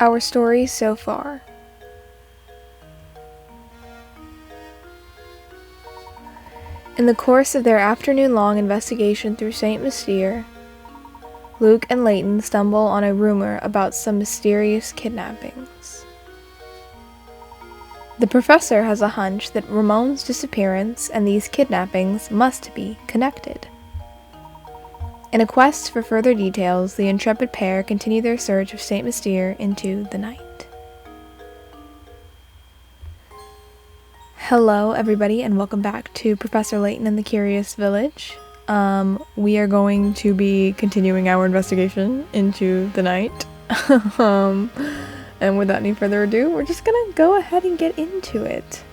Our story so far. In the course of their afternoon-long investigation through St. Mystere, Luke and Layton stumble on a rumor about some mysterious kidnappings. The professor has a hunch that Ramon's disappearance and these kidnappings must be connected. In a quest for further details, the intrepid pair continue their search of St. Mystere into the night. Hello everybody and welcome back to Professor Layton and the Curious Village. We are going to be continuing our investigation into the night. And without any further ado, we're just gonna go ahead and get into it.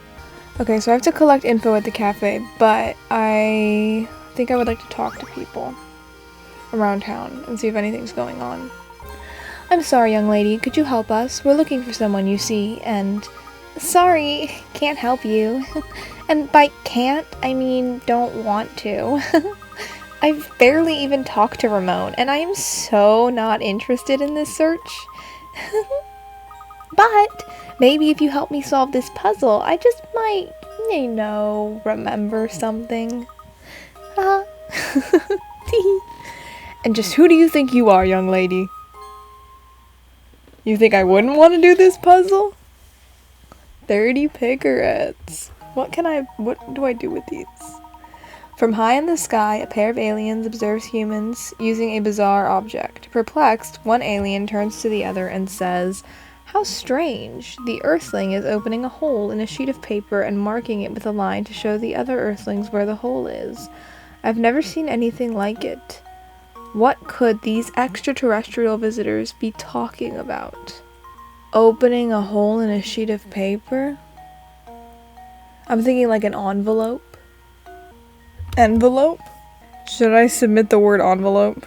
Okay, so I have to collect info at the cafe, but I think I would like to talk to people around town and see if anything's going on. I'm sorry, young lady, could you help us? We're looking for someone, you see, and... Sorry, can't help you. And by can't, I mean don't want to. I've barely even talked to Ramon, and I am so not interested in this search. But maybe if you help me solve this puzzle, I just might, remember something. And just who do you think you are, young lady? You think I wouldn't want to do this puzzle? 30 picarettes. What do I do with these? From high in the sky, a pair of aliens observes humans using a bizarre object. Perplexed, one alien turns to the other and says, "How strange. The Earthling is opening a hole in a sheet of paper and marking it with a line to show the other Earthlings where the hole is. I've never seen anything like it. What could these extraterrestrial visitors be talking about? Opening a hole in a sheet of paper? I'm thinking like an envelope. Envelope? Should I submit the word envelope?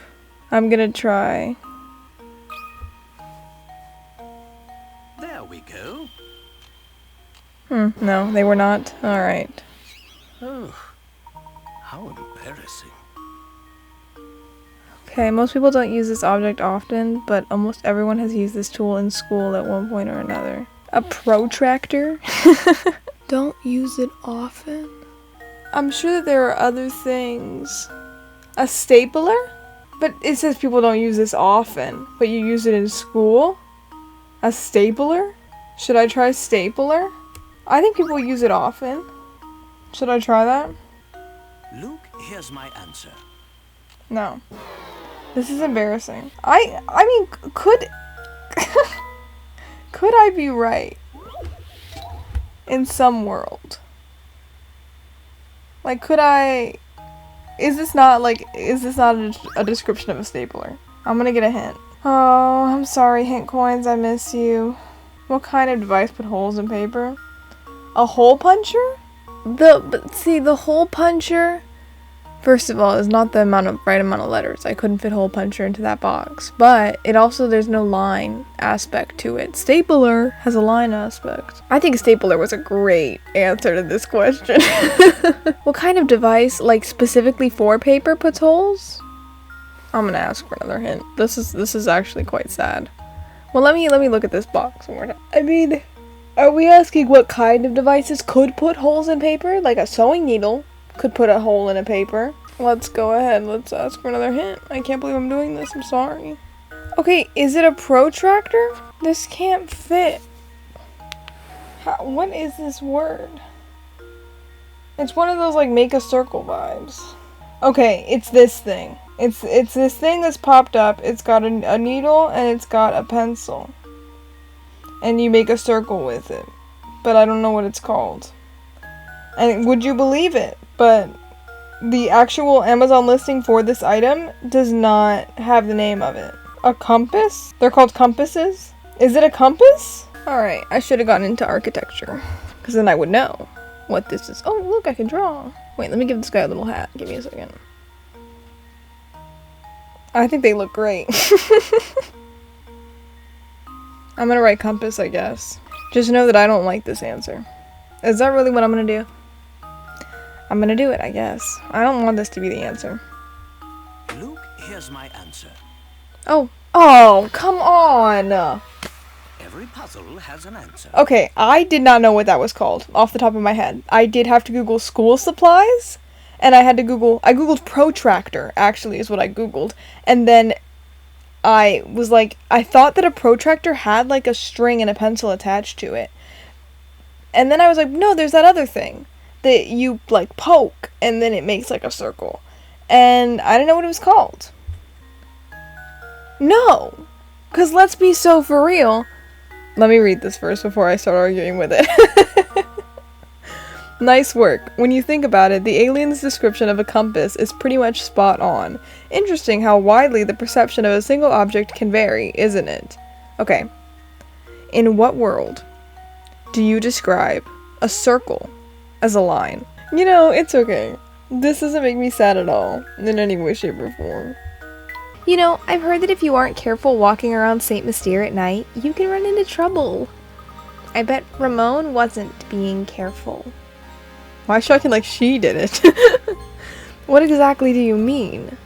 I'm gonna try. There we go. No, they were not. Alright. Oh, how embarrassing. Okay, most people don't use this object often, but almost everyone has used this tool in school at one point or another. A protractor? Don't use it often. I'm sure that there are other things. A stapler? But it says people don't use this often, but you use it in school? A stapler? Should I try stapler? I think people use it often. Should I try that? Luke, here's my answer. No. This is embarrassing. I mean, could I be right? In some world. Like, is this not a description of a stapler? I'm gonna get a hint. Oh, I'm sorry, hint coins, I miss you. What kind of device put holes in paper? A hole puncher? The hole puncher, first of all, is not the right amount of letters. I couldn't fit hole puncher into that box. But it also, there's no line aspect to it. Stapler has a line aspect. I think stapler was a great answer to this question. What kind of device, like specifically for paper, puts holes? I'm gonna ask for another hint. This is actually quite sad. Well, let me look at this box one more time. I mean, are we asking what kind of devices could put holes in paper? Like a sewing needle could put a hole in a paper. Let's go ahead. Let's ask for another hint. I can't believe I'm doing this. I'm sorry. Okay, is it a protractor? This can't fit. What is this word? It's one of those like make a circle vibes. Okay, it's this thing. It's this thing that's popped up. It's got a needle and it's got a pencil. And you make a circle with it. But I don't know what it's called. And would you believe it? But the actual Amazon listing for this item does not have the name of it. A compass? They're called compasses? Is it a compass? Alright, I should have gotten into architecture. Because then I would know what this is. Oh, look, I can draw. Wait, let me give this guy a little hat. Give me a second. I think they look great. I'm gonna write compass, I guess. Just know that I don't like this answer. Is that really what I'm gonna do? I'm gonna do it, I guess. I don't want this to be the answer. Luke, here's my answer. Oh, come on! Every puzzle has an answer. Okay, I did not know what that was called off the top of my head. I did have to Google school supplies, and I Googled protractor, actually, is what I Googled. And then I was like, I thought that a protractor had like a string and a pencil attached to it. And then I was like, no, there's that other thing that you like poke and then it makes like a circle. And I didn't know what it was called. No, because let's be so for real. Let me read this first before I start arguing with it. Nice work. When you think about it, the alien's description of a compass is pretty much spot on. Interesting how widely the perception of a single object can vary, isn't it? Okay. In what world do you describe a circle as a line? You know, it's okay. This doesn't make me sad at all, in any way, shape, or form. You know, I've heard that if you aren't careful walking around St. Mystere at night, you can run into trouble. I bet Ramon wasn't being careful. Why shocking like she did it? What exactly do you mean?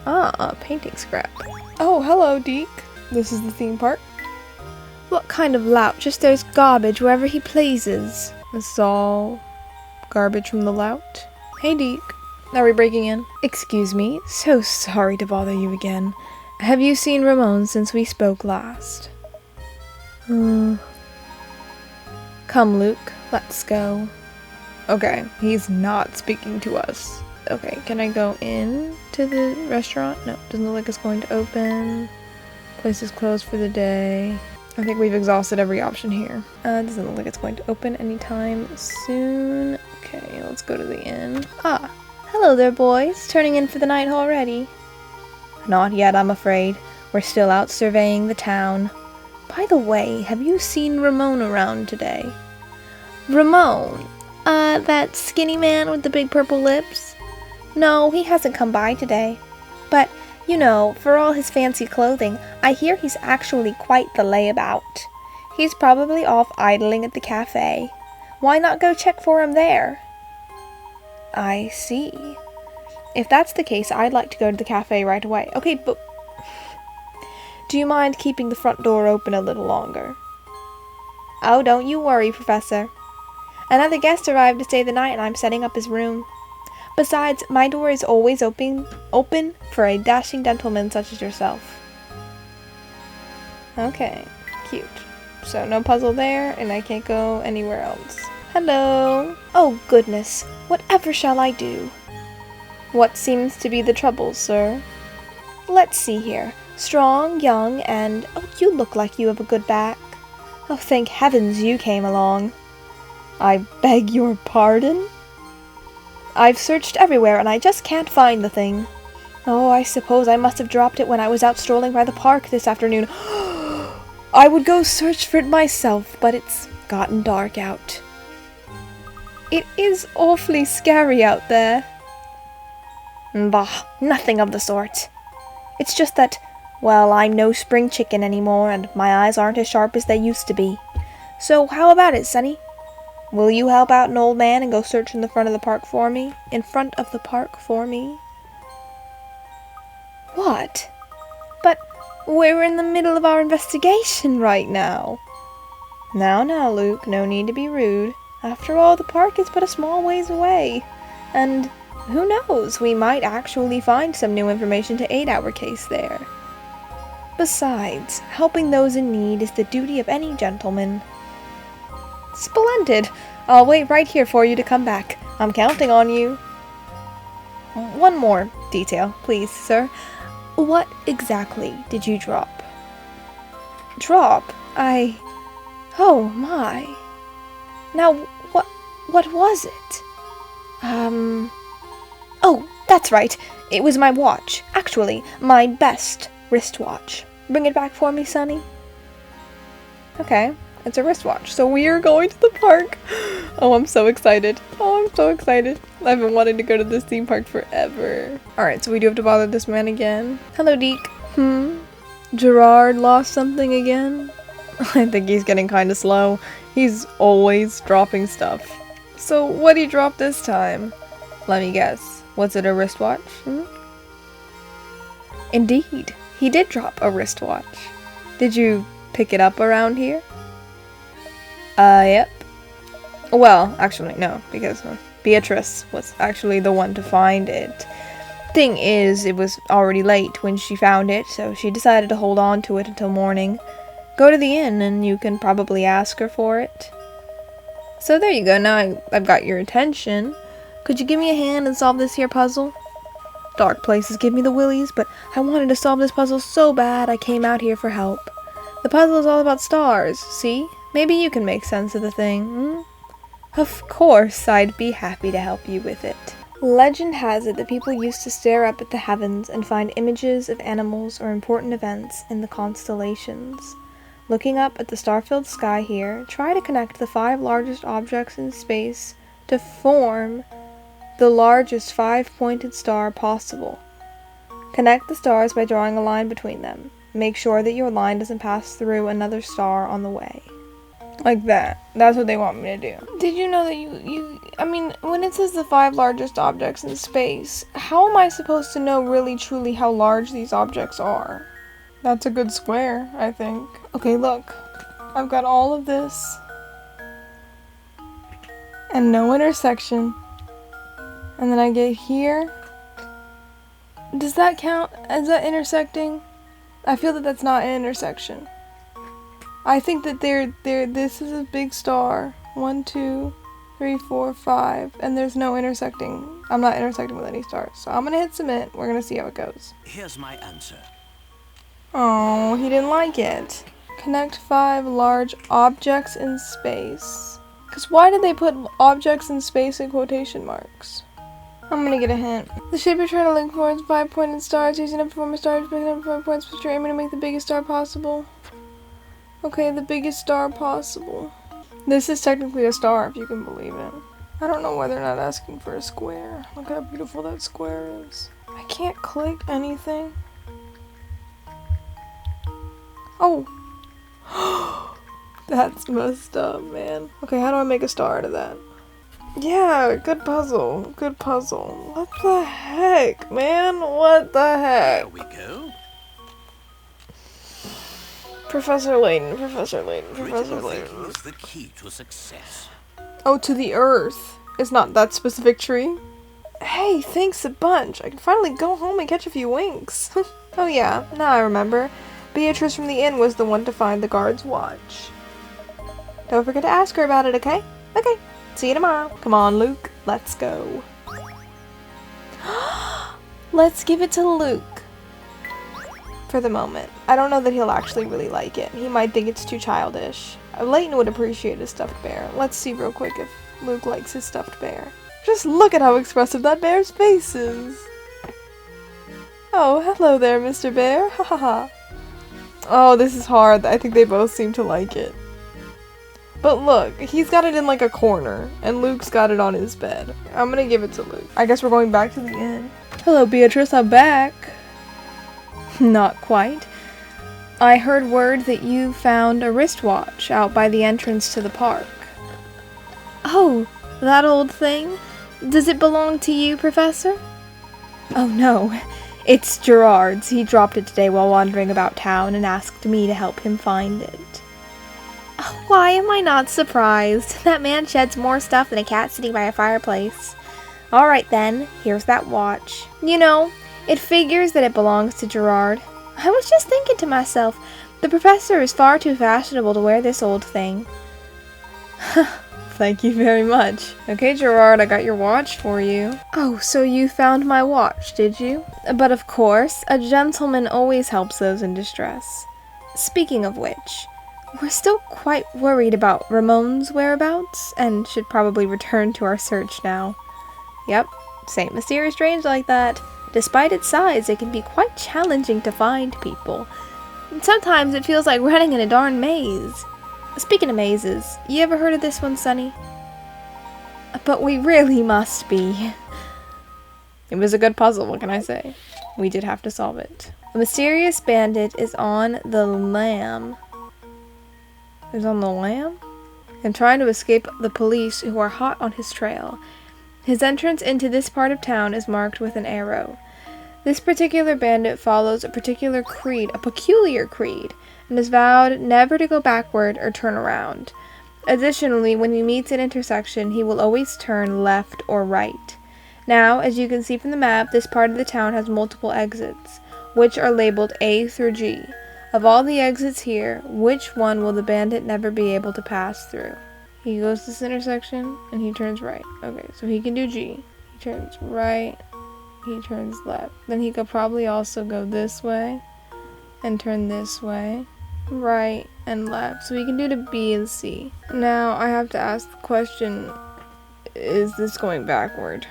Ah, a painting scrap. Oh, hello, Deke. This is the theme park. What kind of lout just throws garbage wherever he pleases? This is all garbage from the lout. Hey, Deke. Are we breaking in? Excuse me. So sorry to bother you again. Have you seen Ramon since we spoke last? Come, Luke. Let's go. Okay, he's not speaking to us. Okay, can I go in to the restaurant? No, doesn't look like it's going to open. Place is closed for the day. I think we've exhausted every option here. Doesn't look like it's going to open anytime soon. Okay, let's go to the inn. Ah, hello there, boys. Turning in for the night already? Not yet, I'm afraid. We're still out surveying the town. By the way, have you seen Ramon around today? Ramon? That skinny man with the big purple lips? No, he hasn't come by today. But, you know, for all his fancy clothing, I hear he's actually quite the layabout. He's probably off idling at the cafe. Why not go check for him there? I see. If that's the case, I'd like to go to the cafe right away. Okay, but do you mind keeping the front door open a little longer? Oh, don't you worry, Professor. Another guest arrived to stay the night and I'm setting up his room. Besides, my door is always open for a dashing gentleman such as yourself. Okay, cute. So no puzzle there, and I can't go anywhere else. Hello. Oh, goodness. Whatever shall I do? What seems to be the trouble, sir? Let's see here. Strong, young, and... Oh, you look like you have a good back. Oh, thank heavens you came along. I beg your pardon? I've searched everywhere and I just can't find the thing. Oh, I suppose I must have dropped it when I was out strolling by the park this afternoon. I would go search for it myself, but it's gotten dark out. It is awfully scary out there. Bah, nothing of the sort. It's just that, well, I'm no spring chicken anymore and my eyes aren't as sharp as they used to be. So how about it, Sonny? Will you help out an old man and go search in the front of the park for me? In front of the park for me? What? But we're in the middle of our investigation right now. Now, Luke, no need to be rude. After all, the park is but a small ways away. And who knows, we might actually find some new information to aid our case there. Besides, helping those in need is the duty of any gentleman. Splendid! I'll wait right here for you to come back. I'm counting on you. One more detail, please, sir. What exactly did you drop? Drop? Oh, my. Now, what was it? Oh, that's right. It was my watch. Actually, my best wristwatch. Bring it back for me, Sonny. Okay. It's a wristwatch. So we are going to the park. Oh, I'm so excited. Oh, I'm so excited. I've been wanting to go to this theme park forever. Alright, so we do have to bother this man again. Hello, Deke. Gerard lost something again? I think he's getting kind of slow. He's always dropping stuff. So what did he drop this time? Let me guess. Was it a wristwatch? Indeed. He did drop a wristwatch. Did you pick it up around here? Yep. Well, actually, no, because Beatrice was actually the one to find it. Thing is, it was already late when she found it, so she decided to hold on to it until morning. Go to the inn and you can probably ask her for it. So there you go, now I've got your attention. Could you give me a hand and solve this here puzzle? Dark places give me the willies, but I wanted to solve this puzzle so bad I came out here for help. The puzzle is all about stars, see? Maybe you can make sense of the thing, hmm? Of course, I'd be happy to help you with it. Legend has it that people used to stare up at the heavens and find images of animals or important events in the constellations. Looking up at the star-filled sky here, try to connect the 5 largest objects in space to form the largest 5-pointed star possible. Connect the stars by drawing a line between them. Make sure that your line doesn't pass through another star on the way. Like that. That's what they want me to do. Did you know that I mean, when it says the 5 largest objects in space, how am I supposed to know really truly how large these objects are? That's a good square, I think. Okay, look. I've got all of this. And no intersection. And then I get here. Does that count? Is that intersecting? I feel that that's not an intersection. I think that this is a big star. 1, 2, 3, 4, 5. And there's no intersecting. I'm not intersecting with any stars. So I'm gonna hit submit. We're gonna see how it goes. Here's my answer. Oh, he didn't like it. Connect 5 large objects in space. Because why did they put objects in space in quotation marks? I'm gonna get a hint. The shape you're trying to look for is 5-pointed stars. Using up to form a star to pick up 5 points, but you're aiming to make the biggest star possible. Okay, the biggest star possible. This is technically a star, if you can believe it. I don't know why they're not asking for a square. Look how beautiful that square is. I can't click anything. Oh! That's messed up, man. Okay, how do I make a star out of that? Yeah, good puzzle. Good puzzle. What the heck, man? What the heck? There we go. Professor Layton, Professor Layton, Professor Critical Layton. thinking is the key to success. Oh, to the Earth. It's not that specific tree? Hey, thanks a bunch. I can finally go home and catch a few winks. Oh yeah, now I remember. Beatrice from the inn was the one to find the guard's watch. Don't forget to ask her about it, okay? Okay. See you tomorrow. Come on, Luke. Let's go. Let's give it to Luke. For the moment. I don't know that he'll actually really like it. He might think it's too childish. Layton would appreciate his stuffed bear. Let's see real quick if Luke likes his stuffed bear. Just look at how expressive that bear's face is. Oh, hello there, Mr. Bear. Ha ha ha. Oh, this is hard. I think they both seem to like it. But look, he's got it in like a corner, and Luke's got it on his bed. I'm gonna give it to Luke. I guess we're going back to the inn. Hello, Beatrice, I'm back. Not quite. I heard word that you found a wristwatch out by the entrance to the park. Oh, that old thing? Does it belong to you, Professor? Oh no, it's Gerard's. He dropped it today while wandering about town and asked me to help him find it. Why am I not surprised? That man sheds more stuff than a cat sitting by a fireplace. Alright then, here's that watch. You know, it figures that it belongs to Gerard. I was just thinking to myself, the professor is far too fashionable to wear this old thing. Thank you very much. Okay, Gerard, I got your watch for you. Oh, so you found my watch, did you? But of course, a gentleman always helps those in distress. Speaking of which, we're still quite worried about Ramon's whereabouts, and should probably return to our search now. Yep, St. Mysterious Range like that. Despite its size, it can be quite challenging to find people. And sometimes it feels like running in a darn maze. Speaking of mazes, you ever heard of this one, Sonny? But we really must be. It was a good puzzle, what can I say? We did have to solve it. A mysterious bandit is on the lam. Is on the lam? And trying to escape the police who are hot on his trail. His entrance into this part of town is marked with an arrow. This particular bandit follows a peculiar creed, and has vowed never to go backward or turn around. Additionally, when he meets an intersection, he will always turn left or right. Now, as you can see from the map, this part of the town has multiple exits, which are labeled A through G. Of all the exits here, which one will the bandit never be able to pass through? He goes to this intersection, and he turns right. Okay, so he can do G. He turns right, he turns left. Then he could probably also go this way, and turn this way, right and left. So he can do to B and C. Now, I have to ask the question, is this going backward?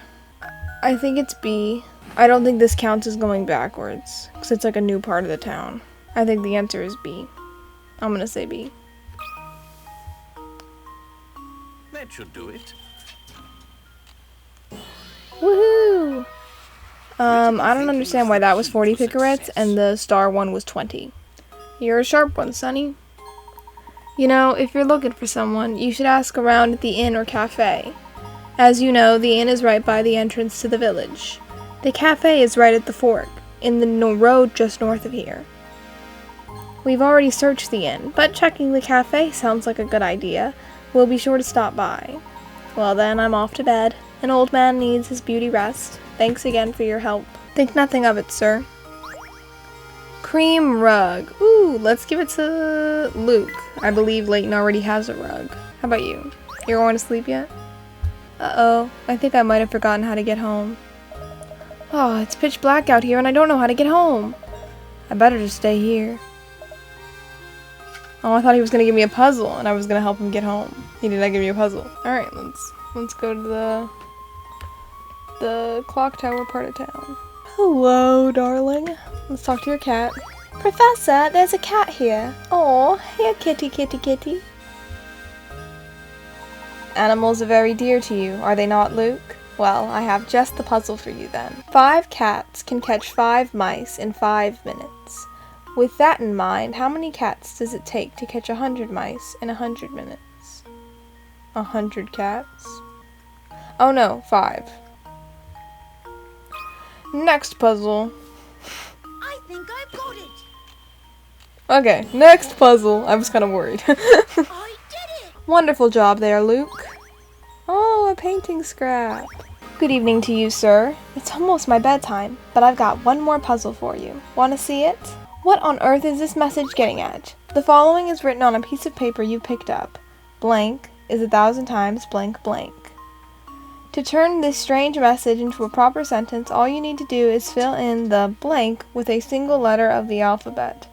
I think it's B. I don't think this counts as going backwards, because it's like a new part of the town. I think the answer is B. I'm gonna say B. That should do it. Woohoo! I don't understand why that was 40 picarettes and the star one was 20. You're a sharp one, Sonny. You know, if you're looking for someone, you should ask around at the inn or cafe. As you know, the inn is right by the entrance to the village. The cafe is right at the fork, in the road just north of here. We've already searched the inn, but checking the cafe sounds like a good idea. We'll be sure to stop by. Well then, I'm off to bed. An old man needs his beauty rest. Thanks again for your help. Think nothing of it, sir. Cream rug. Ooh, let's give it to Luke. I believe Layton already has a rug. How about you? You're going to sleep yet? Uh-oh, I think I might have forgotten how to get home. Oh, it's pitch black out here and I don't know how to get home. I better just stay here. Oh, I thought he was gonna give me a puzzle and I was gonna help him get home. He did not give me a puzzle. Alright, let's go to the clock tower part of town. Hello, darling. Let's talk to your cat. Professor, there's a cat here. Oh, here, kitty, kitty, kitty. Animals are very dear to you, are they not, Luke? Well, I have just the puzzle for you then. 5 cats can catch 5 mice in 5 minutes. With that in mind, how many cats does it take to catch 100 mice in 100 minutes? 100 cats? Oh no, 5. Next puzzle. I think I've got it. Okay, next puzzle. I was kind of worried. I did it. Wonderful job there, Luke. Oh, a painting scrap. Good evening to you, sir. It's almost my bedtime, but I've got one more puzzle for you. Want to see it? What on earth is this message getting at? The following is written on a piece of paper you picked up. Blank is 1,000 times blank blank. To turn this strange message into a proper sentence, all you need to do is fill in the blank with a single letter of the alphabet.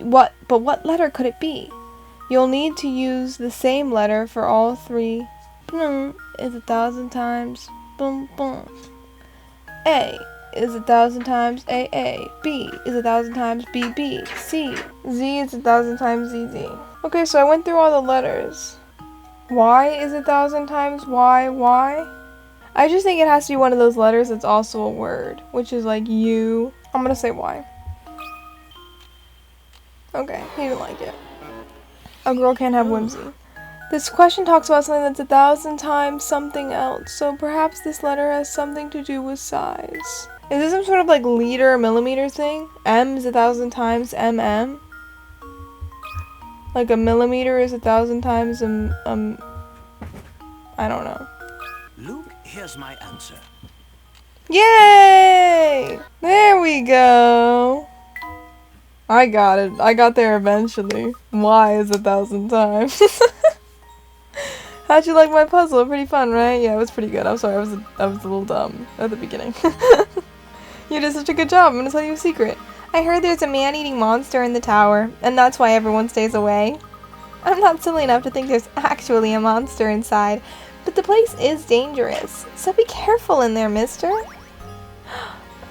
But what letter could it be? You'll need to use the same letter for all 3. Boom is 1,000 times boom boom. A is 1,000 times AA. B is 1,000 times BB. C. Z is 1,000 times ZZ. Okay, so I went through all the letters. Y is 1,000 times Y. I just think it has to be one of those letters that's also a word, which is like U. I'm gonna say Y. Okay, he didn't like it. A girl can't have whimsy. This question talks about something that's 1,000 times something else, so perhaps this letter has something to do with size. Is this some sort of like liter or millimeter thing? M is 1,000 times mm? Like a millimeter is 1,000 times I don't know. Luke, here's my answer. Yay! There we go. I got it. I got there eventually. Y is 1,000 times. How'd you like my puzzle? Pretty fun, right? Yeah, it was pretty good. I'm sorry, I was a little dumb at the beginning. You did such a good job. I'm gonna tell you a secret. I heard there's a man-eating monster in the tower, and that's why everyone stays away. I'm not silly enough to think there's actually a monster inside, but the place is dangerous, so be careful in there, mister.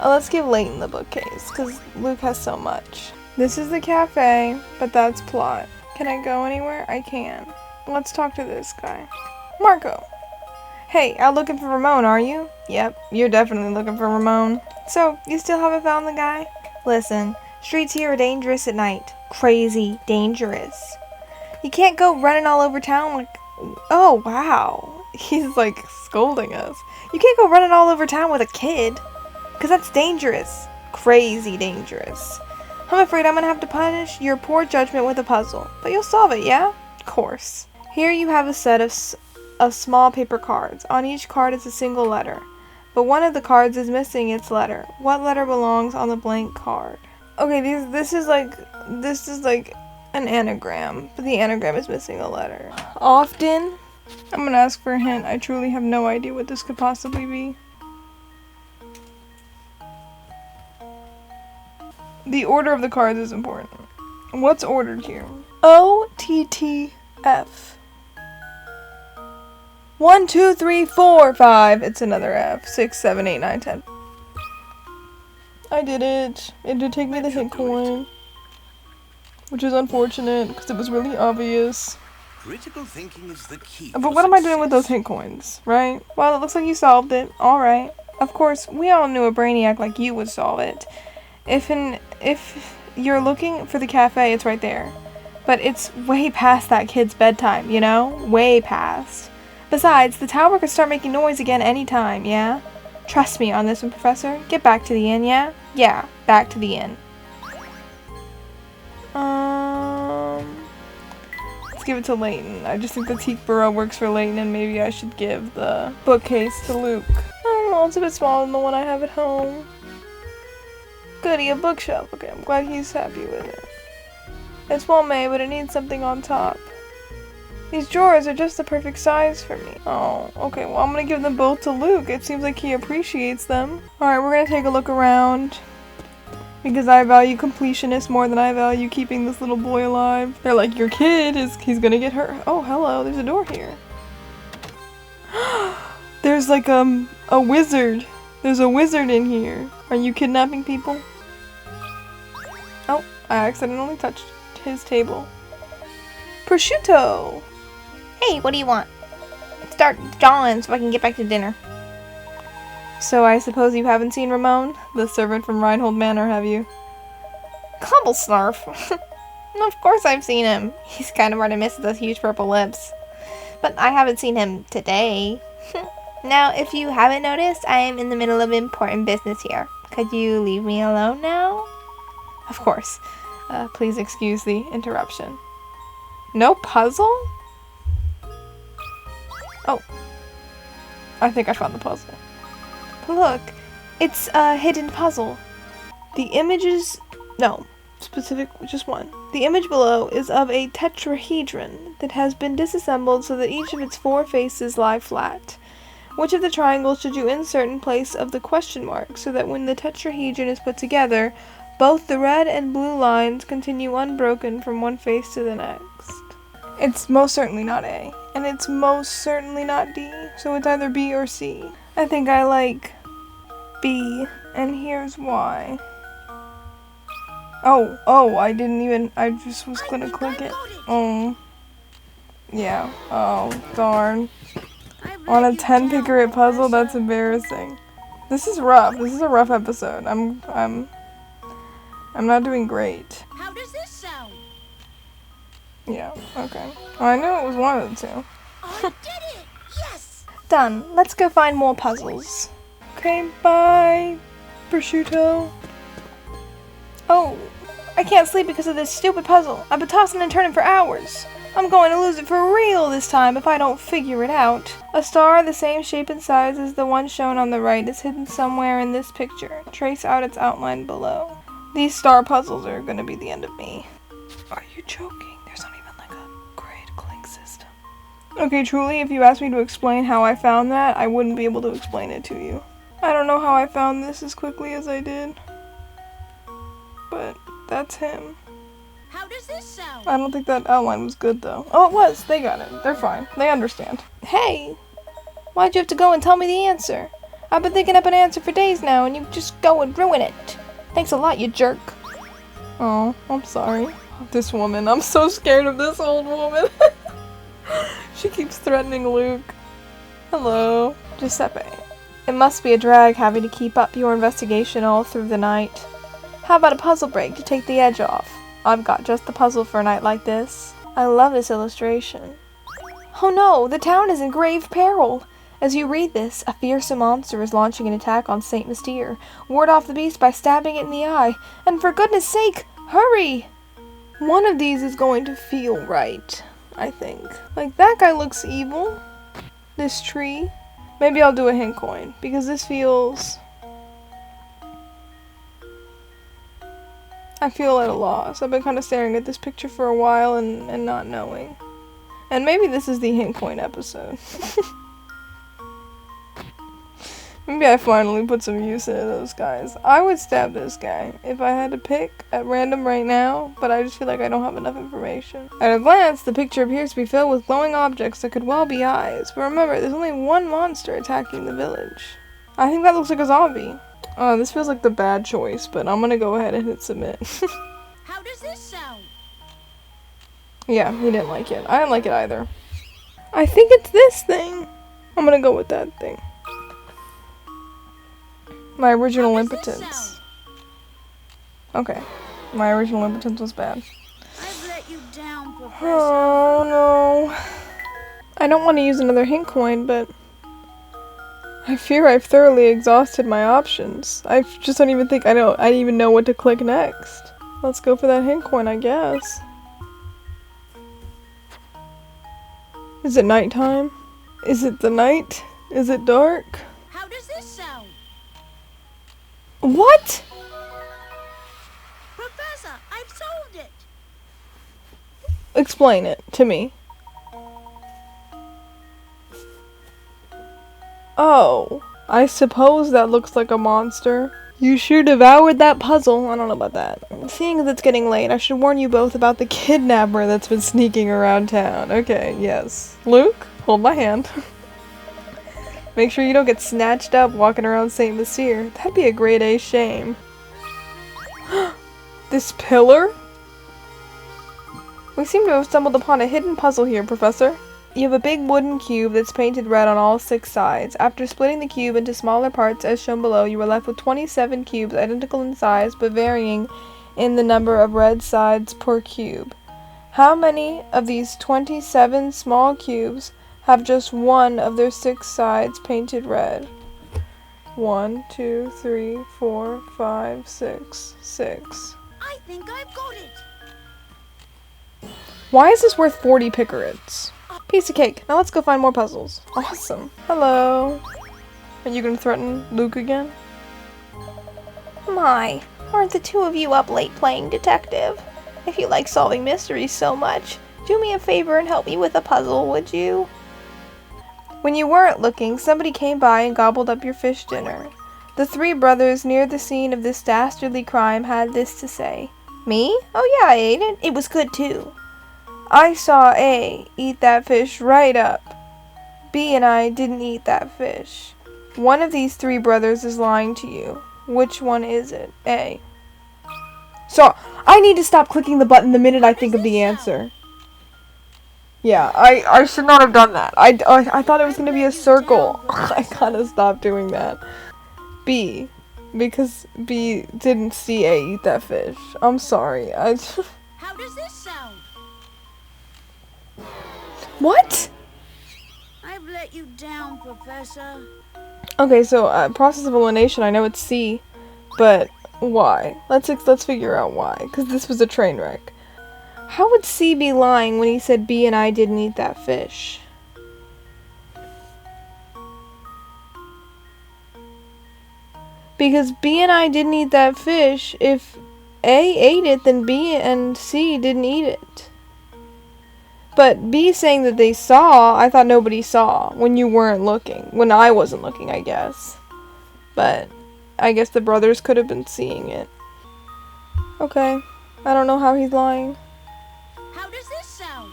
Let's give Layton the bookcase, because Luke has so much. This is the cafe, but that's plot. Can I go anywhere? I can. Let's talk to this guy. Marco. Hey, out looking for Ramon, are you? Yep, you're definitely looking for Ramon. So, you still haven't found the guy? Listen, streets here are dangerous at night. Crazy dangerous. You can't go running all over town like... Oh, wow. He's like scolding us. You can't go running all over town with a kid. because that's dangerous. Crazy dangerous. I'm afraid I'm gonna have to punish your poor judgment with a puzzle. But you'll solve it, yeah? Of course. Here you have a set of small paper cards. On each card is a single letter. But one of the cards is missing its letter. What letter belongs on the blank card? Okay, this is like an anagram, but the anagram is missing a letter. Often, I'm gonna ask for a hint. I truly have no idea what this could possibly be. The order of the cards is important. What's ordered here? O-T-T-F. 1, 2, 3, 4, 5. It's another F. 6, 7, 8, 9, 10. I did it. It did take me the hint coin. Which is unfortunate, because it was really obvious. Critical thinking is the key. But what am I doing with those hint coins, right? Well, it looks like you solved it. Alright. Of course, we all knew a brainiac like you would solve it. If you're looking for the cafe, it's right there. But it's way past that kid's bedtime, you know? Way past. Besides, the tower could start making noise again anytime, yeah? Trust me on this one, Professor. Get back to the inn, yeah? Yeah, back to the inn. Let's give it to Layton. I just think the teak burrow works for Layton, and maybe I should give the bookcase to Luke. Oh, it's a bit smaller than the one I have at home. Goody, a bookshelf. Okay, I'm glad he's happy with it. It's well made, but it needs something on top. These drawers are just the perfect size for me. Oh, okay, well, I'm gonna give them both to Luke. It seems like he appreciates them. Alright, we're gonna take a look around. Because I value completionist more than I value keeping this little boy alive. They're like, your kid, he's gonna get hurt. Oh, hello, there's a door here. There's like a wizard. There's a wizard in here. Are you kidnapping people? Oh, I accidentally touched his table. Prosciutto! Hey, what do you want? Start drawing so I can get back to dinner. So I suppose you haven't seen Ramon, the servant from Reinhold Manor, have you? Cobblesnarf. Of course I've seen him. He's kind of hard to miss with those huge purple lips. But I haven't seen him today. Now, if you haven't noticed, I am in the middle of important business here. Could you leave me alone now? Of course. Please excuse the interruption. No puzzle? Oh. I think I found the puzzle. Look, it's a hidden puzzle. The images... No, specific, just one. The image below is of a tetrahedron that has been disassembled so that each of its 4 faces lie flat. Which of the triangles should you insert in place of the question mark so that when the tetrahedron is put together, both the red and blue lines continue unbroken from one face to the next? It's most certainly not A, and it's most certainly not D, so it's either B or C. I think I like B, and here's why. Oh, I just was gonna click it. Oh. Yeah, oh, darn. On a 10 picker puzzle, that's embarrassing. This is rough. This is a rough episode. I'm not doing great. How does this sound? Yeah, okay. Well, I knew it was one of the two. I did it! Yes! Done. Let's go find more puzzles. Okay, bye, prosciutto. Oh, I can't sleep because of this stupid puzzle. I've been tossing and turning for hours. I'm going to lose it for real this time if I don't figure it out. A star the same shape and size as the one shown on the right is hidden somewhere in this picture. Trace out its outline below. These star puzzles are going to be the end of me. Are you joking? There's not even like a grade clink system. Okay, truly, if you asked me to explain how I found that, I wouldn't be able to explain it to you. I don't know how I found this as quickly as I did. But that's him. How does this sound? I don't think that outline was good, though. Oh, it was. They got it. They're fine. They understand. Hey! Why'd you have to go and tell me the answer? I've been thinking up an answer for days now, and you just go and ruin it. Thanks a lot, you jerk. Oh, I'm sorry. This woman. I'm so scared of this old woman. She keeps threatening Luke. Hello. Giuseppe. It must be a drag having to keep up your investigation all through the night. How about a puzzle break to take the edge off? I've got just the puzzle for a night like this. I love this illustration. Oh no, the town is in grave peril. As you read this, a fearsome monster is launching an attack on Saint Mystere. Ward off the beast by stabbing it in the eye. And for goodness sake, hurry! One of these is going to feel right, I think. Like, that guy looks evil. This tree. Maybe I'll do a hint coin, because this feels... I feel at a loss. I've been kind of staring at this picture for a while and not knowing. And maybe this is the hint coin episode. Maybe I finally put some use into those guys. I would stab this guy if I had to pick at random right now, but I just feel like I don't have enough information. At a glance, the picture appears to be filled with glowing objects that could well be eyes, but remember, there's only one monster attacking the village. I think that looks like a zombie. Oh, this feels like the bad choice, but I'm gonna go ahead and hit submit. How does this sound? Yeah, he didn't like it. I didn't like it either. I think it's this thing. I'm gonna go with that thing. My original impotence. Okay. My original impotence was bad. I've let you down, Professor. Oh no. I don't want to use another hint coin, but I fear I've thoroughly exhausted my options. I just don't even think I don't even know what to click next. Let's go for that hint coin, I guess. Is it nighttime? Is it the night? Is it dark? How does this sound? What? Professor, I've solved it. Explain it to me. Oh, I suppose that looks like a monster. You sure devoured that puzzle. I don't know about that. Seeing as it's getting late, I should warn you both about the kidnapper that's been sneaking around town. Okay, yes. Luke, hold my hand. Make sure you don't get snatched up walking around Saint Mystere. That'd be a grade A shame. This pillar? We seem to have stumbled upon a hidden puzzle here, Professor. You have a big wooden cube that's painted red on all 6 sides. After splitting the cube into smaller parts as shown below, you are left with 27 cubes identical in size but varying in the number of red sides per cube. How many of these 27 small cubes have just one of their 6 sides painted red? 1, 2, 3, 4, 5, 6. 6. I think I've got it. Why is this worth 40 picarats? Piece of cake. Now let's go find more puzzles. Awesome. Hello. Are you gonna threaten Luke again? My, aren't the two of you up late playing detective? If you like solving mysteries so much, do me a favor and help me with a puzzle, would you? When you weren't looking, somebody came by and gobbled up your fish dinner. The 3 brothers near the scene of this dastardly crime had this to say. Me? Oh yeah, I ate it. It was good too. I saw A eat that fish right up. B and I didn't eat that fish. One of these 3 brothers is lying to you. Which one is it? A. So, I need to stop clicking the button the minute I think of the answer. Yeah, I should not have done that. I thought it was going to be a circle. I gotta stop doing that. B. Because B didn't see A eat that fish. I'm sorry. How does this sound? What? I've let you down, Professor. Okay, so process of elimination, I know it's C, but why? Let's figure out why, because this was a train wreck. How would C be lying when he said B and I didn't eat that fish? Because B and I didn't eat that fish, if A ate it, then B and C didn't eat it. But B saying that they saw, I thought nobody saw when you weren't looking. When I wasn't looking, I guess. But I guess the brothers could have been seeing it. Okay. I don't know how he's lying. How does this sound?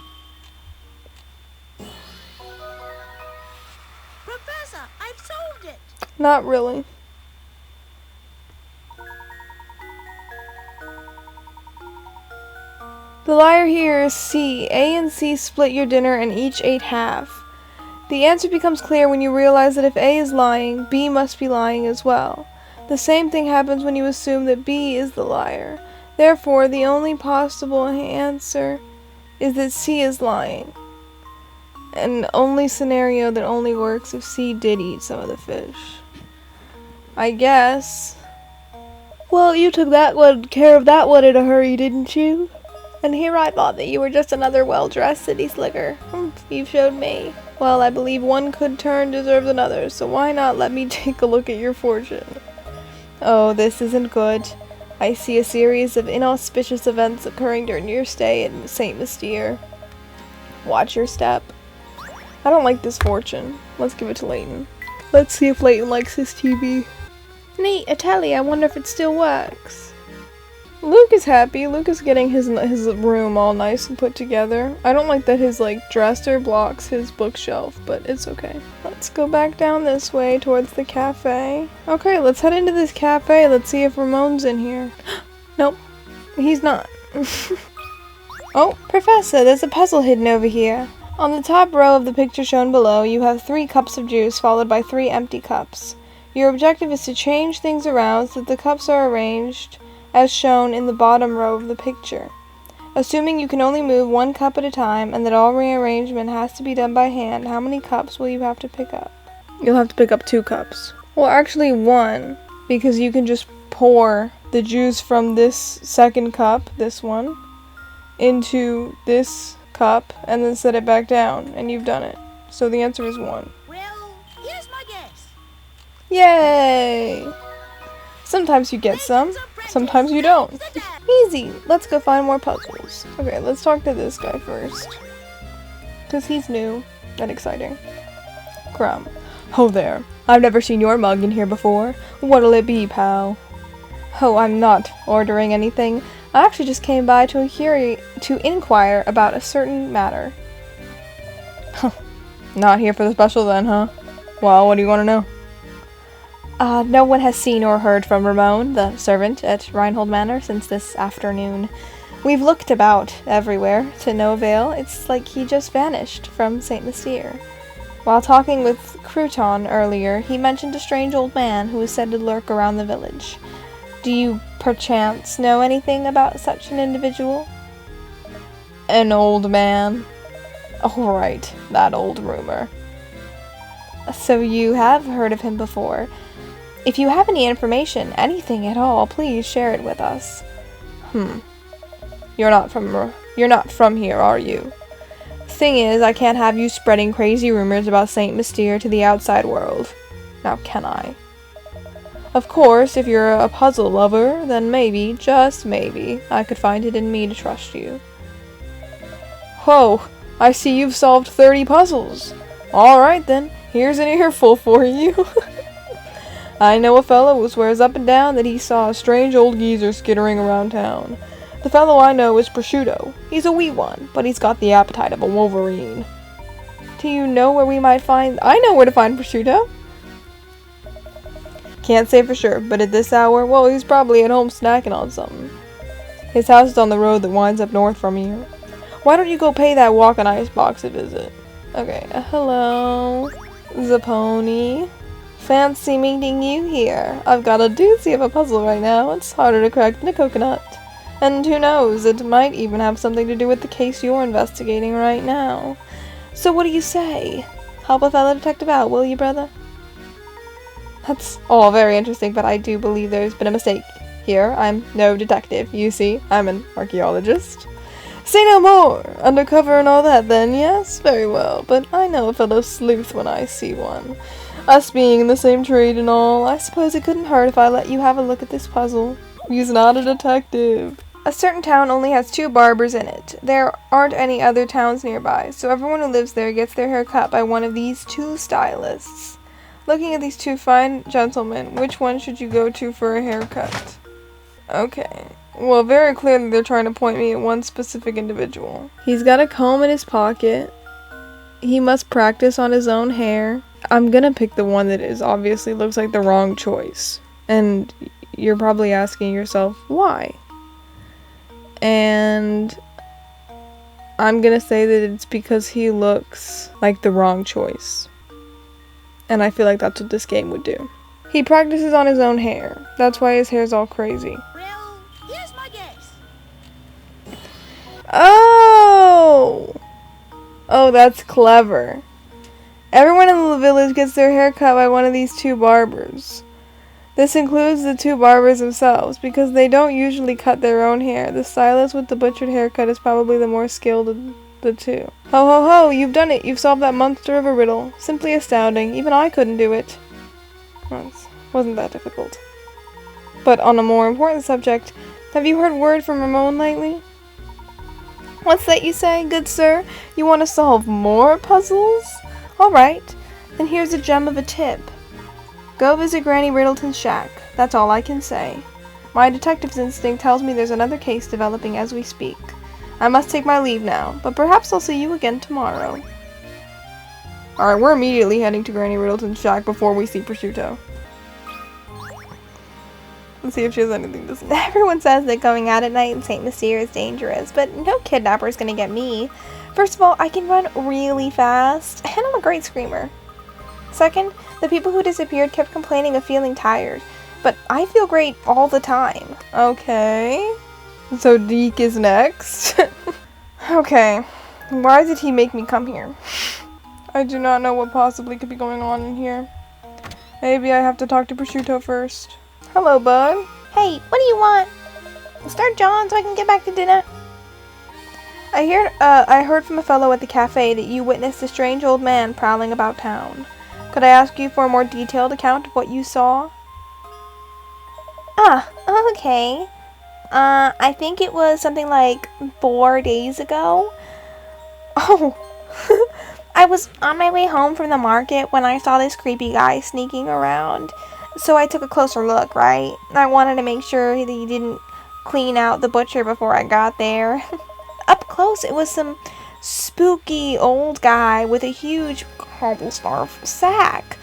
Professor, I've solved it. Not really. The liar here is C. A and C split your dinner and each ate half. The answer becomes clear when you realize that if A is lying, B must be lying as well. The same thing happens when you assume that B is the liar. Therefore, the only possible answer is that C is lying. An only scenario that only works if C did eat some of the fish. I guess. Well, you took care of that one in a hurry, didn't you? And here I thought that you were just another well-dressed city slicker. You've showed me. Well, I believe one good turn deserves another, so why not let me take a look at your fortune? Oh, this isn't good. I see a series of inauspicious events occurring during your stay in St. Mystere. Watch your step. I don't like this fortune. Let's give it to Layton. Let's see if Layton likes his TV. Neat, a telly. I wonder if it still works. Luke is happy. Luke is getting his room all nice and put together. I don't like that his dresser blocks his bookshelf, but it's okay. Let's go back down this way towards the cafe. Okay, let's head into this cafe. Let's see if Ramon's in here. Nope, he's not. Oh, Professor, there's a puzzle hidden over here. On the top row of the picture shown below, you have 3 cups of juice followed by 3 empty cups. Your objective is to change things around so that the cups are arranged as shown in the bottom row of the picture. Assuming you can only move 1 cup at a time and that all rearrangement has to be done by hand, how many cups will you have to pick up? You'll have to pick up 2 cups. Well, actually 1, because you can just pour the juice from this second cup, this one, into this cup and then set it back down, and you've done it. So the answer is 1. Well, here's my guess. Yay! Sometimes you get some, sometimes you don't. Easy! Let's go find more puzzles. Okay, let's talk to this guy first. Because he's new and exciting. Crumb. Oh there. I've never seen your mug in here before. What'll it be, pal? Oh, I'm not ordering anything. I actually just came by to inquire about a certain matter. Not here for the special then, huh? Well, what do you want to know? No one has seen or heard from Ramon, the servant at Reinhold Manor, since this afternoon. We've looked about everywhere, to no avail. It's like he just vanished from St. Mystere. While talking with Crouton earlier, he mentioned a strange old man who is said to lurk around the village. Do you, perchance, know anything about such an individual? An old man? Oh, right, that old rumor. So you have heard of him before. If you have any information, anything at all, please share it with us. You're not from here, are you? Thing is, I can't have you spreading crazy rumors about St. Mystere to the outside world. Now can I? Of course, if you're a puzzle lover, then maybe, just maybe, I could find it in me to trust you. Whoa, I see you've solved 30 puzzles. Alright then, here's an earful for you. I know a fellow who swears up and down that he saw a strange old geezer skittering around town. The fellow I know is Prosciutto. He's a wee one, but he's got the appetite of a wolverine. Do you know where we might find— I know where to find Prosciutto! Can't say for sure, but at this hour, well, he's probably at home snacking on something. His house is on the road that winds up north from here. Why don't you go pay that walking ice box a visit? Okay, hello, Zapponi. Fancy meeting you here. I've got a doozy of a puzzle right now. It's harder to crack than a coconut. And who knows, it might even have something to do with the case you're investigating right now. So what do you say? Help a fellow detective out, will you, brother? That's all very interesting, but I do believe there's been a mistake here. I'm no detective, you see. I'm an archaeologist. Say no more! Undercover and all that then, yes? Very well, but I know a fellow sleuth when I see one. Us being in the same trade and all, I suppose it couldn't hurt if I let you have a look at this puzzle. He's not a detective. A certain town only has 2 barbers in it. There aren't any other towns nearby, so everyone who lives there gets their hair cut by one of these 2 stylists. Looking at these 2 fine gentlemen, which one should you go to for a haircut? Okay. Well, very clearly they're trying to point me at one specific individual. He's got a comb in his pocket. He must practice on his own hair. I'm gonna pick the one that obviously looks like the wrong choice. And you're probably asking yourself, why? And I'm gonna say that it's because he looks like the wrong choice. And I feel like that's what this game would do. He practices on his own hair. That's why his hair's all crazy. Well, here's my guess. Oh! Oh, that's clever. Everyone in the village gets their hair cut by one of these two barbers. This includes the two barbers themselves, because they don't usually cut their own hair. The stylist with the butchered haircut is probably the more skilled of the two. Ho ho ho, you've done it! You've solved that monster of a riddle. Simply astounding. Even I couldn't do it. Wasn't that difficult. But on a more important subject, have you heard word from Ramon lately? What's that you say, good sir? You want to solve more puzzles? Alright, then here's a gem of a tip. Go visit Granny Riddleton's shack. That's all I can say. My detective's instinct tells me there's another case developing as we speak. I must take my leave now, but perhaps I'll see you again tomorrow. Alright, we're immediately heading to Granny Riddleton's shack before we see Prosciutto. Let's see if she has anything to say. Everyone says that going out at night in St. Mystere is dangerous, but no kidnapper is gonna get me. First of all, I can run really fast, and I'm a great screamer. Second, the people who disappeared kept complaining of feeling tired, but I feel great all the time. Okay. So Deke is next. Okay. Why did he make me come here? I do not know what possibly could be going on in here. Maybe I have to talk to Prosciutto first. Hello, bud. Hey, what do you want? Start John so I can get back to dinner. I heard from a fellow at the cafe that you witnessed a strange old man prowling about town. Could I ask you for a more detailed account of what you saw? Ah, okay. I think it was something like 4 days ago. Oh, I was on my way home from the market when I saw this creepy guy sneaking around. So I took a closer look, right? I wanted to make sure that he didn't clean out the butcher before I got there. Up close, it was some spooky old guy with a huge cobblestarf sack.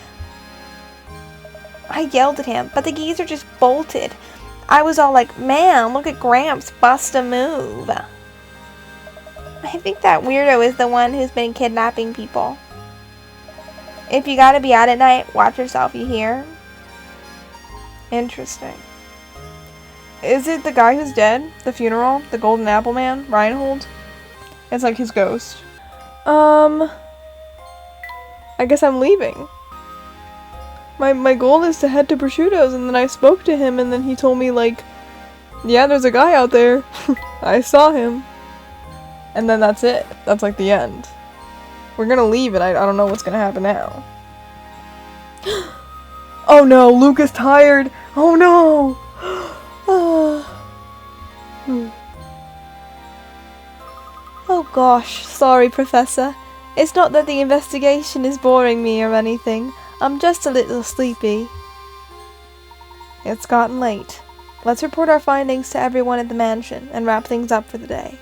I yelled at him, but the geezer just bolted. I was all like, man, look at Gramps bust a move. I think that weirdo is the one who's been kidnapping people. If you gotta be out at night, watch yourself, you hear? Interesting. Is it the guy who's dead? The funeral? The golden apple man? Reinhold? It's like his ghost. I guess I'm leaving. My goal is to head to Prosciutto's, and then I spoke to him, and then he told me, like, yeah, there's a guy out there. I saw him. And then that's it. That's like the end. We're gonna leave, and I don't know what's gonna happen now. Oh no, Luke is tired! Oh no! Oh gosh, sorry, Professor. It's not that the investigation is boring me or anything. I'm just a little sleepy. It's gotten late. Let's report our findings to everyone at the mansion and wrap things up for the day.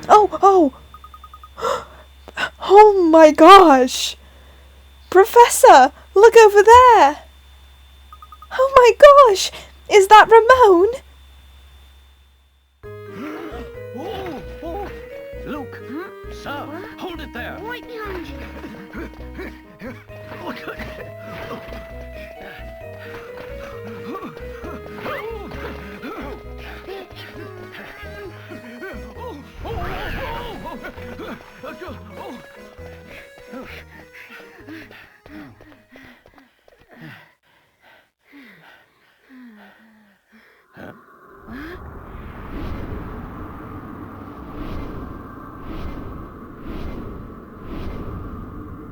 Oh! Oh my gosh! Professor! Look over there! Oh my gosh! Is that Ramon? Luke, sir, hold it there. Right behind you.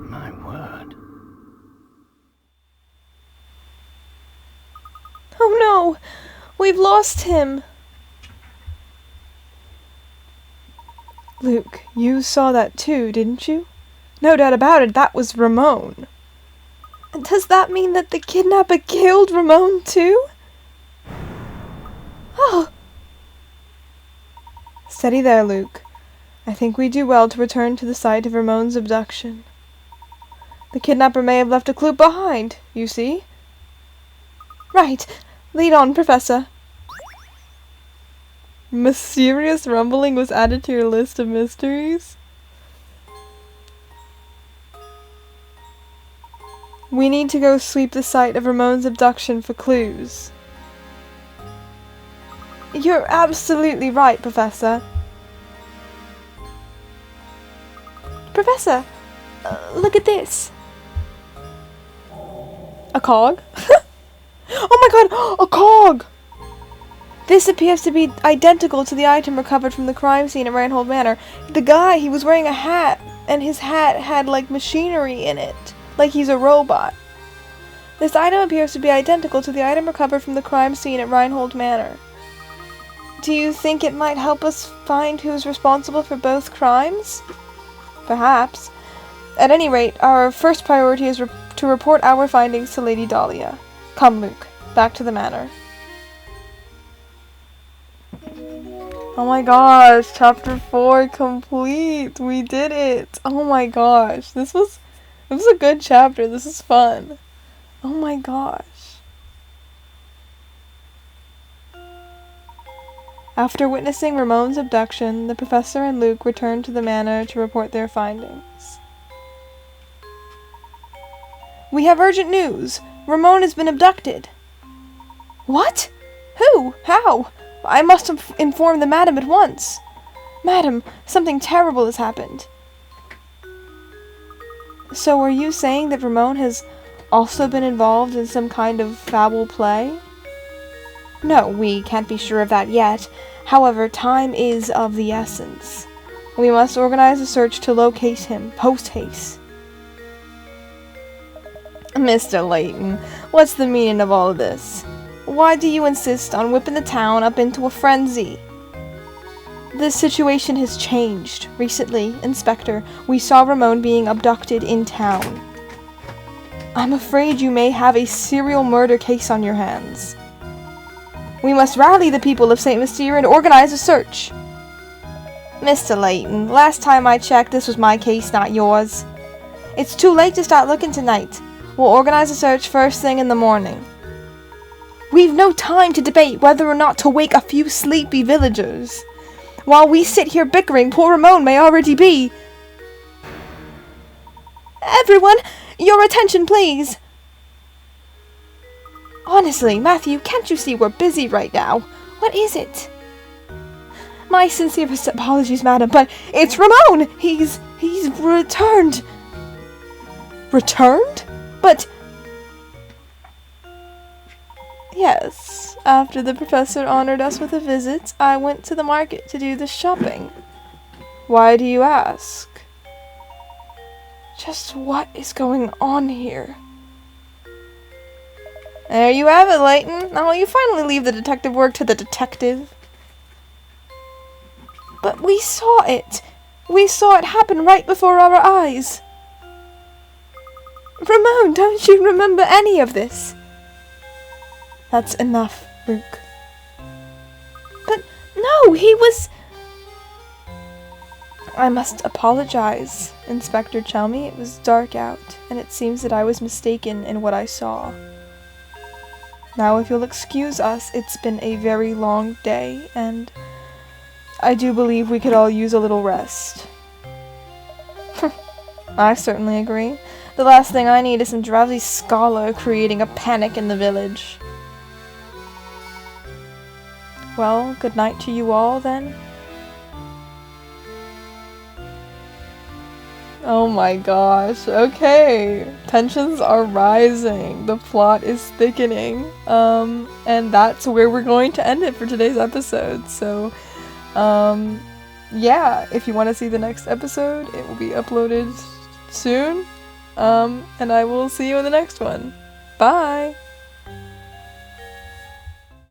My word. Oh no! We've lost him! Luke, you saw that too, didn't you? No doubt about it, that was Ramon. Does that mean that the kidnapper killed Ramon too? Oh! Steady there, Luke. I think we do well to return to the site of Ramon's abduction. The kidnapper may have left a clue behind, you see? Right. Lead on, Professor. Mysterious rumbling was added to your list of mysteries? We need to go sweep the site of Ramon's abduction for clues. You're absolutely right, Professor. Professor, look at this. A cog? Oh my god! A cog! This appears to be identical to the item recovered from the crime scene at Reinhold Manor. The guy, he was wearing a hat, and his hat had, like, machinery in it. Like he's a robot. This item appears to be identical to the item recovered from the crime scene at Reinhold Manor. Do you think it might help us find who's responsible for both crimes? Perhaps. At any rate, our first priority is to report our findings to Lady Dahlia. Come, Luke. Back to the manor. Oh my gosh, chapter 4 complete. We did it. Oh my gosh. This was a good chapter. This is fun. Oh my gosh. After witnessing Ramon's abduction, the professor and Luke returned to the manor to report their findings. We have urgent news. Ramon has been abducted. What? Who? How? I must inform the madam at once. Madam, something terrible has happened. So are you saying that Ramon has also been involved in some kind of foul play? No, we can't be sure of that yet. However, time is of the essence. We must organize a search to locate him, post-haste. Mr. Layton, what's the meaning of all of this? Why do you insist on whipping the town up into a frenzy? The situation has changed. Recently, Inspector, we saw Ramon being abducted in town. I'm afraid you may have a serial murder case on your hands. We must rally the people of St. Mystere and organize a search. Mr. Layton, last time I checked, this was my case, not yours. It's too late to start looking tonight. We'll organize a search first thing in the morning. We've no time to debate whether or not to wake a few sleepy villagers. While we sit here bickering, poor Ramon may already be... Everyone, your attention, please. Honestly, Matthew, can't you see we're busy right now? What is it? My sincerest apologies, madam, but it's Ramon! He's returned. Returned? But... Yes, after the professor honored us with a visit, I went to the market to do the shopping. Why do you ask? Just what is going on here? There you have it, Layton. Now will you finally leave the detective work to the detective? But we saw it. We saw it happen right before our eyes. Ramon, don't you remember any of this? That's enough, Luke. But no, he was... I must apologize, Inspector Chelmy. It was dark out, and it seems that I was mistaken in what I saw. Now, if you'll excuse us, it's been a very long day, and I do believe we could all use a little rest. I certainly agree. The last thing I need is some drowsy scholar creating a panic in the village. Well, good night to you all, then. Oh my gosh, okay. Tensions are rising. The plot is thickening. And that's where we're going to end it for today's episode. So, yeah, if you want to see the next episode, it will be uploaded soon. And I will see you in the next one. Bye!